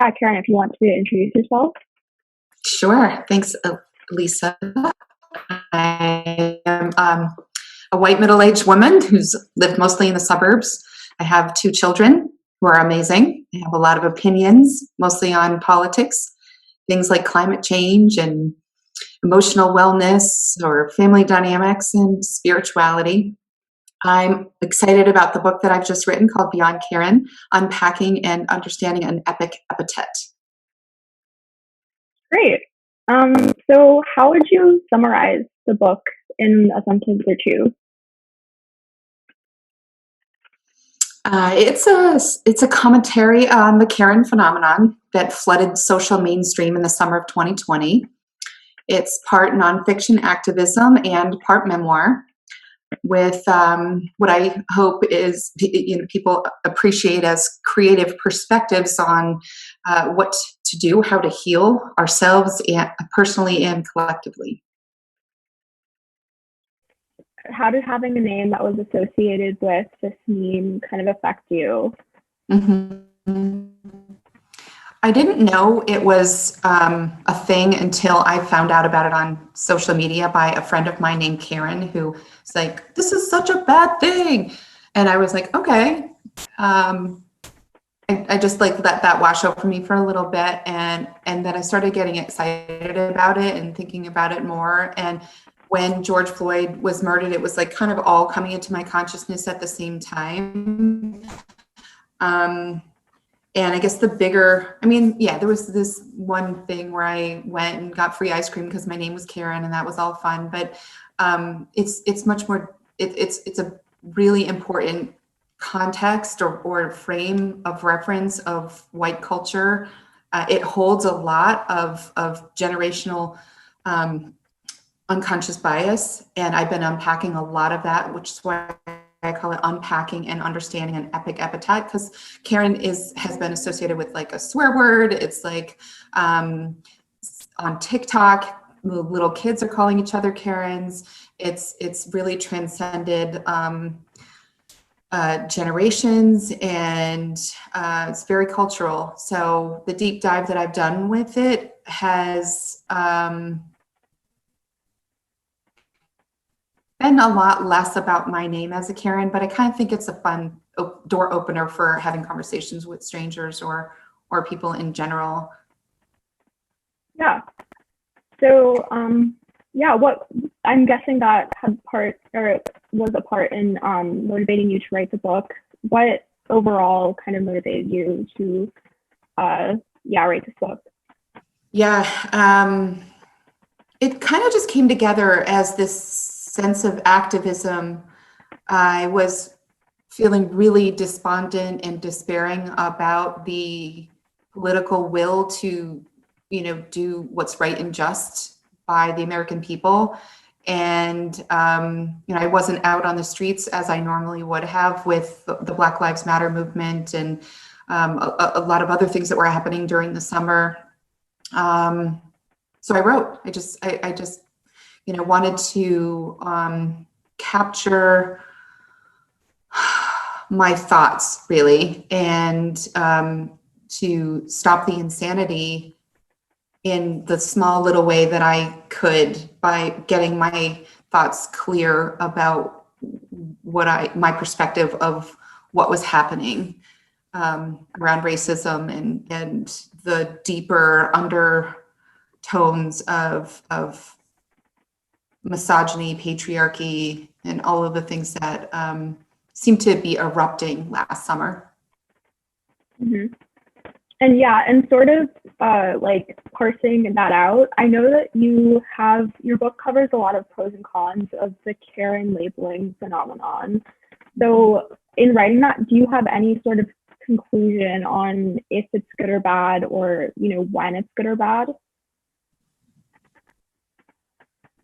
Yeah, Karen, if you want to introduce yourself. Sure. Thanks, Lisa. I am a white middle-aged woman who's lived mostly in the suburbs. I have two children who are amazing. I have a lot of opinions, mostly on politics, things like climate change and emotional wellness or family dynamics and spirituality. I'm excited about the book that I've just written called Beyond Karen, Unpacking and Understanding an Epic Epithet. Great. So how would you summarize the book in a sentence or two? It's a commentary on the Karen phenomenon that flooded social mainstream in the summer of 2020. It's part nonfiction activism and part memoir, with what I hope is people appreciate as creative perspectives on what to do, how to heal ourselves and personally and collectively. How did having a name that was associated with this meme kind of affect you? Mm-hmm. I didn't know it was a thing until I found out about it on social media by a friend of mine named Karen, who was like, "This is such a bad thing," and I was like, "Okay." I just like let that wash over me for a little bit, and then I started getting excited about it and thinking about it more. And when George Floyd was murdered, it was like kind of all coming into my consciousness at the same time. And I guess there was this one thing where I went and got free ice cream because my name was Karen, and that was all fun. But it's much more. It's a really important context or frame of reference of white culture. It holds a lot of generational unconscious bias, and I've been unpacking a lot of that, which is why I call it Unpacking and Understanding an Epic Epithet, because Karen has been associated with like a swear word. It's like on TikTok, little kids are calling each other Karens. It's really transcended generations, and it's very cultural. So the deep dive that I've done with it has been a lot less about my name as a Karen, but I kind of think it's a fun door opener for having conversations with strangers or people in general. Yeah. So, what I'm guessing that had part or was a part in motivating you to write the book. What overall kind of motivated you to, write this book? Yeah, it kind of just came together as this sense of activism. I was feeling really despondent and despairing about the political will to, do what's right and just by the American people. And, I wasn't out on the streets as I normally would have with the Black Lives Matter movement and a lot of other things that were happening during the summer. So I wrote. I just wanted to capture my thoughts, really, and to stop the insanity in the small little way that I could by getting my thoughts clear about my perspective of what was happening around racism and the deeper undertones of misogyny, patriarchy, and all of the things that seemed to be erupting last summer. Mm-hmm. And sort of like parsing that out, I know that your book covers a lot of pros and cons of the Karen labeling phenomenon. So in writing that, do you have any sort of conclusion on if it's good or bad, or, when it's good or bad?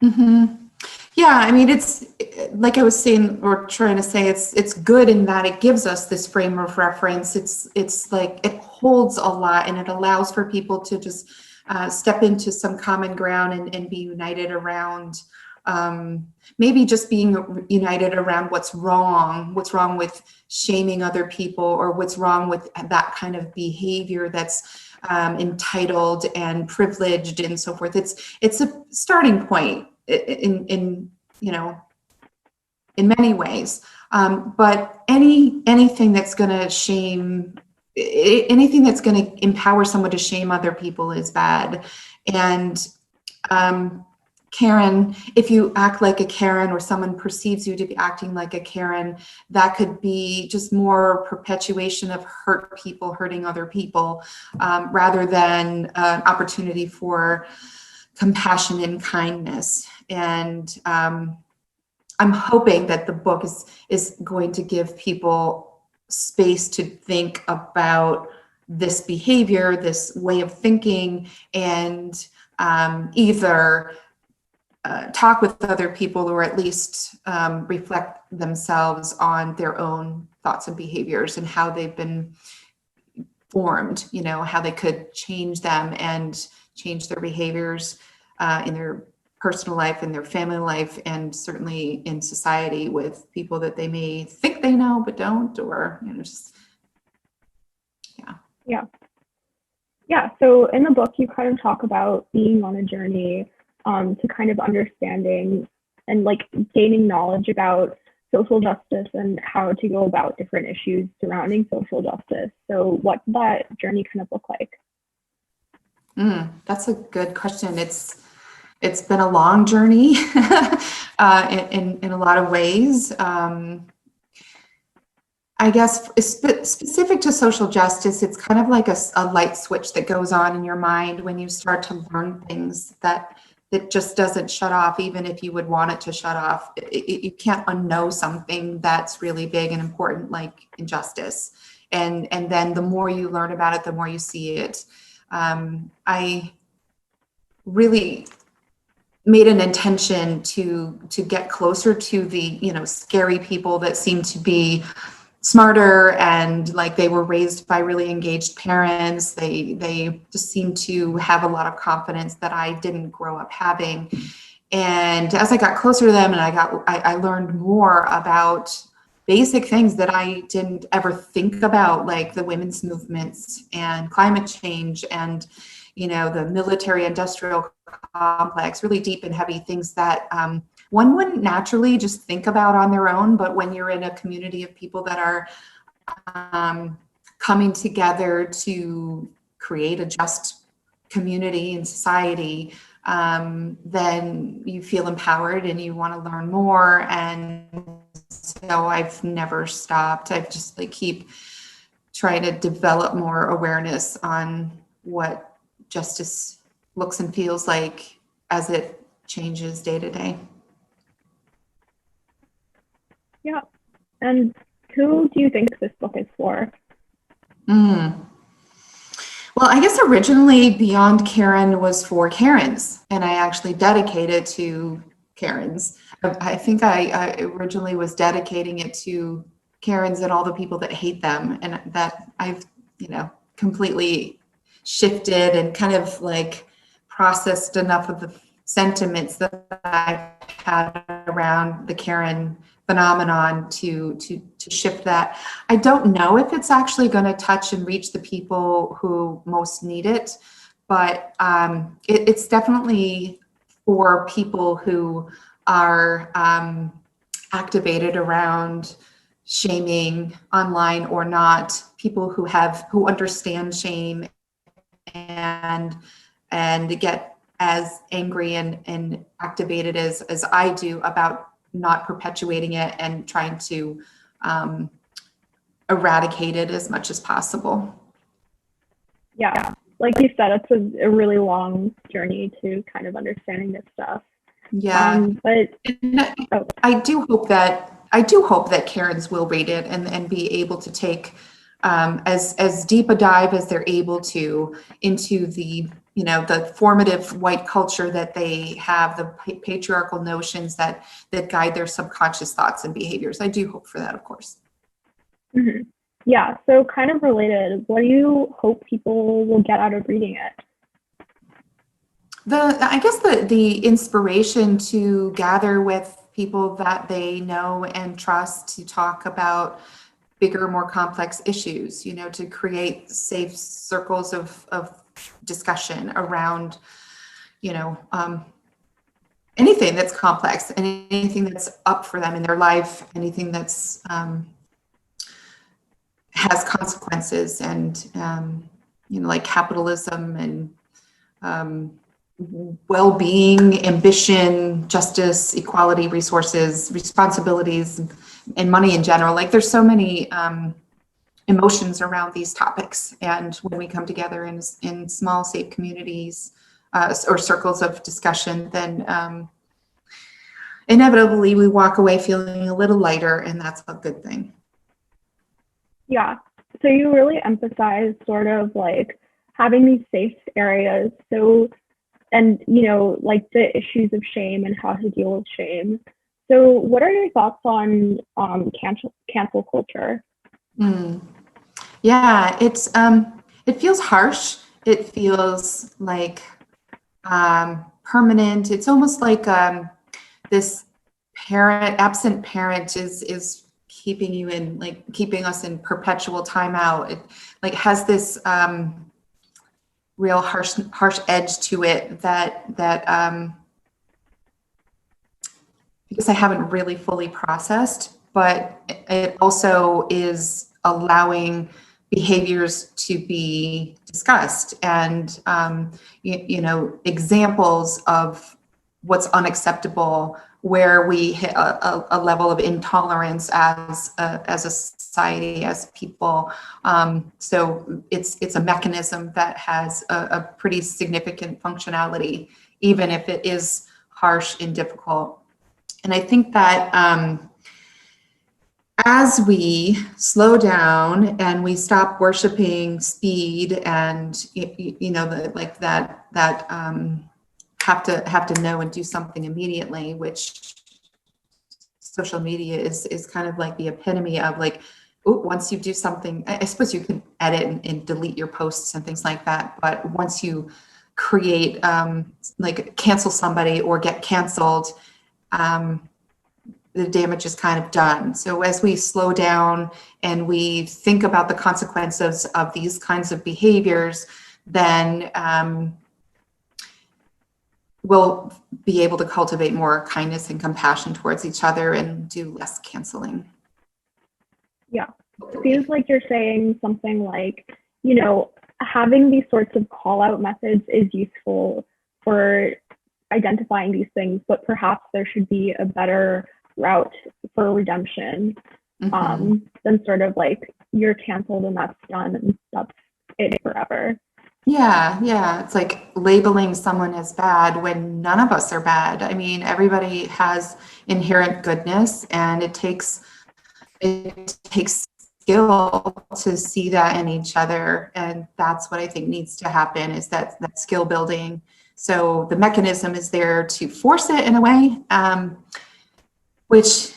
Mm-hmm. Yeah, I mean, it's like I was saying or trying to say, it's good in that it gives us this frame of reference. It's like it holds a lot, and it allows for people to just step into some common ground and be united around maybe just being united around what's wrong with shaming other people, or what's wrong with that kind of behavior that's entitled and privileged and so forth. It's a starting point in you know, in many ways. But anything that's going to shame, anything that's going to empower someone to shame other people is bad. And Karen, if you act like a Karen or someone perceives you to be acting like a Karen, that could be just more perpetuation of hurting other people, rather than an opportunity for compassion and kindness. And I'm hoping that the book is going to give people space to think about this behavior, this way of thinking, and either talk with other people, or at least reflect themselves on their own thoughts and behaviors and how they've been formed, you know, how they could change them and change their behaviors in their personal life, in their family life, and certainly in society with people that they may think they know but don't, or, you know, just, Yeah. So in the book, you kind of talk about being on a journey to kind of understanding and like gaining knowledge about social justice and how to go about different issues surrounding social justice. So what did that journey kind of look like? That's a good question. It's been a long journey in a lot of ways. I guess specific to social justice, it's kind of like a light switch that goes on in your mind when you start to learn things that just doesn't shut off, even if you would want it to shut off. You can't unknow something that's really big and important, like injustice. And then the more you learn about it, the more you see it. I really made an intention to get closer to the, you know, scary people that seem to be smarter and like they were raised by really engaged parents. They just seem to have a lot of confidence that I didn't grow up having. And as I got closer to them and I learned more about basic things that I didn't ever think about, like the women's movements and climate change and, you know, the military industrial complex, really deep and heavy things that one wouldn't naturally just think about on their own. But when you're in a community of people that are coming together to create a just community and society, then you feel empowered and you want to learn more. And so I've never stopped. I've just like keep trying to develop more awareness on what justice looks and feels like as it changes day to day. Yeah. And who do you think this book is for? Well, I guess originally Beyond Karen was for Karens, and I actually dedicated to Karens. I think I originally was dedicating it to Karens and all the people that hate them, and that I've, you know, completely shifted and kind of like processed enough of the sentiments that I've had around the Karen phenomenon to shift that. I don't know if it's actually going to touch and reach the people who most need it, but it's definitely for people who are activated around shaming online or not, people who understand shame and get as angry and activated as I do about not perpetuating it and trying to eradicate it as much as possible. Yeah, like you said, it's a really long journey to kind of understanding this stuff. Yeah, but I do hope that Karens will read it and be able to take as deep a dive as they're able to into the, you know, the formative white culture that they have, the patriarchal notions that guide their subconscious thoughts and behaviors. I do hope for that, of course. Mm-hmm. Yeah, so kind of related, what do you hope people will get out of reading it? I guess the inspiration to gather with people that they know and trust to talk about bigger, more complex issues, you know, to create safe circles of discussion around, you know, anything that's complex, anything that's up for them in their life, anything that's has consequences, and you know, like capitalism and well-being, ambition, justice, equality, resources, responsibilities, and money in general. Like there's so many emotions around these topics, and when we come together in small, safe communities or circles of discussion, then inevitably we walk away feeling a little lighter, and that's a good thing. Yeah. So you really emphasize sort of like having these safe areas. So, and you know, like the issues of shame and how to deal with shame. So what are your thoughts on cancel culture? Yeah, it's it feels harsh. It feels like permanent. It's almost like this absent parent is keeping you in, like keeping us in perpetual timeout. It like has this real harsh edge to it that I guess I haven't really fully processed, but it also is allowing behaviors to be discussed, and you know, examples of what's unacceptable, where we hit a level of intolerance as a society, as people. So it's a mechanism that has a pretty significant functionality, even if it is harsh and difficult. And I think that as we slow down and we stop worshiping speed and you know, like that have to know and do something immediately, which social media is kind of like the epitome of, like, ooh, once you do something, I suppose you can edit and delete your posts and things like that, but once you create like cancel somebody or get canceled, the damage is kind of done. So as we slow down and we think about the consequences of these kinds of behaviors, then we'll be able to cultivate more kindness and compassion towards each other and do less canceling. Yeah, it feels like you're saying something like, you know, having these sorts of call out methods is useful for identifying these things, but perhaps there should be a better route for redemption than sort of like you're canceled and that's done and that's it forever. Yeah, it's like labeling someone as bad when none of us are bad. I mean, everybody has inherent goodness, and it takes skill to see that in each other, and that's what I think needs to happen, is that skill building. So the mechanism is there to force it in a way, which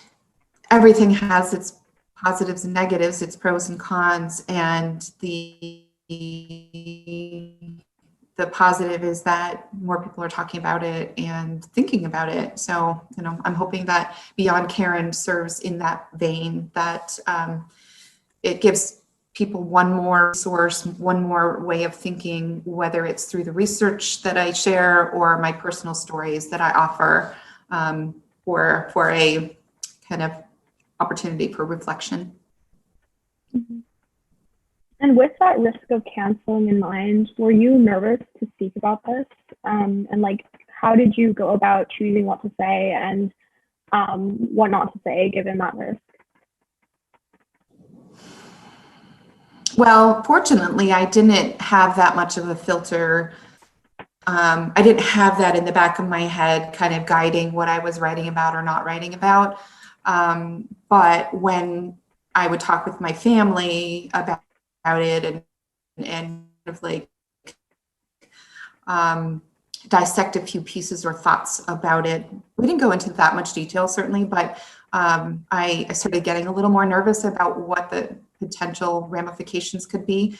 everything has its positives and negatives, its pros and cons, and the positive is that more people are talking about it and thinking about it. So, you know, I'm hoping that Beyond Karen serves in that vein, that it gives people one more source, one more way of thinking, whether it's through the research that I share or my personal stories that I offer, for a kind of opportunity for reflection. Mm-hmm. And with that risk of canceling in mind, were you nervous to speak about this? And like, how did you go about choosing what to say and what not to say given that risk? Well, fortunately, I didn't have that much of a filter. I didn't have that in the back of my head kind of guiding what I was writing about or not writing about. But when I would talk with my family about it and kind of like dissect a few pieces or thoughts about it, we didn't go into that much detail, certainly, but I started getting a little more nervous about what the potential ramifications could be.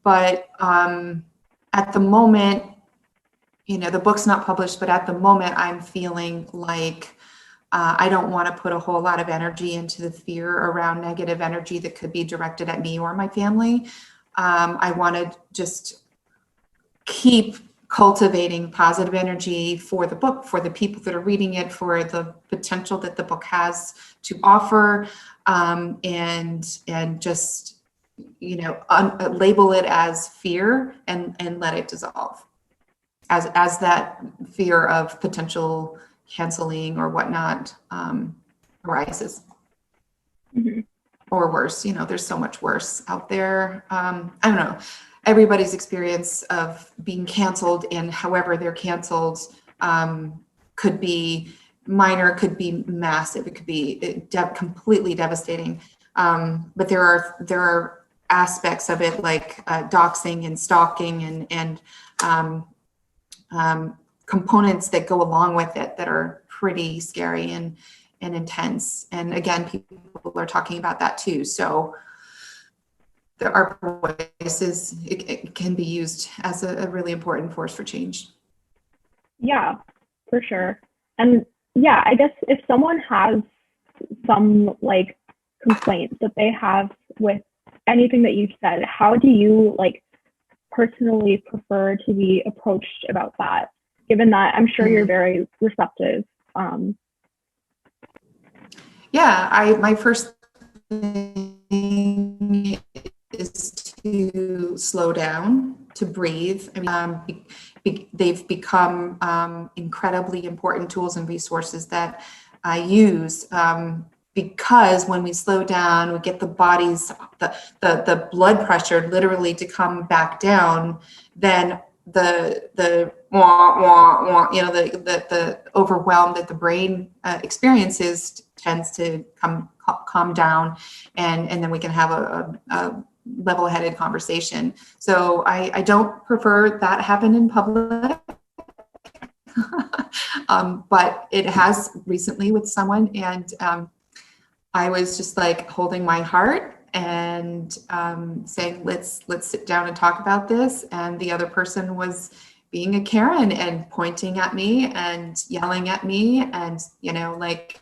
But at the moment, you know, the book's not published, but at the moment I'm feeling like I don't want to put a whole lot of energy into the fear around negative energy that could be directed at me or my family. I want to just keep cultivating positive energy for the book, for the people that are reading it, for the potential that the book has to offer, and just, you know, label it as fear and let it dissolve as that fear of potential canceling or whatnot arises. Mhm. Or worse, you know, there's so much worse out there. I don't know. Everybody's experience of being canceled and however they're canceled could be minor, could be massive, it could be completely devastating. But there are aspects of it like doxing and stalking and components that go along with it that are pretty scary and intense. And again, people are talking about that too. So our voices, it can be used as a really important force for change. Yeah, for sure. And yeah, I guess if someone has some like complaints that they have with anything that you've said, how do you like personally prefer to be approached about that? Given that I'm sure you're very receptive. Yeah, my first thing is to slow down, to breathe. I mean, they've become incredibly important tools and resources that I use because when we slow down, we get the body's, the blood pressure literally to come back down, then the wah, wah, wah, you know, the overwhelm that the brain experiences tends to calm down, and then we can have a level-headed conversation. So I don't prefer that happen in public. But it has recently with someone, and I was just like holding my heart and saying, let's sit down and talk about this. And the other person was being a Karen and pointing at me and yelling at me, and you know, like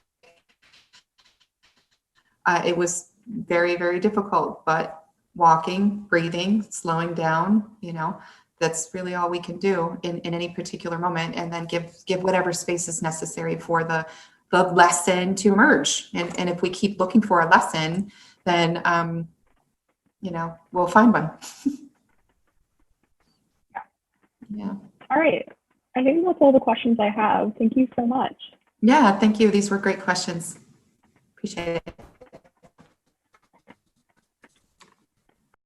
it was very, very difficult. But walking, breathing, slowing down, you know, that's really all we can do in any particular moment, and then give whatever space is necessary for the lesson to emerge. And if we keep looking for a lesson, then you know, we'll find one. Yeah. All right. I think that's all the questions I have. Thank you so much. Yeah, thank you. These were great questions. Appreciate it.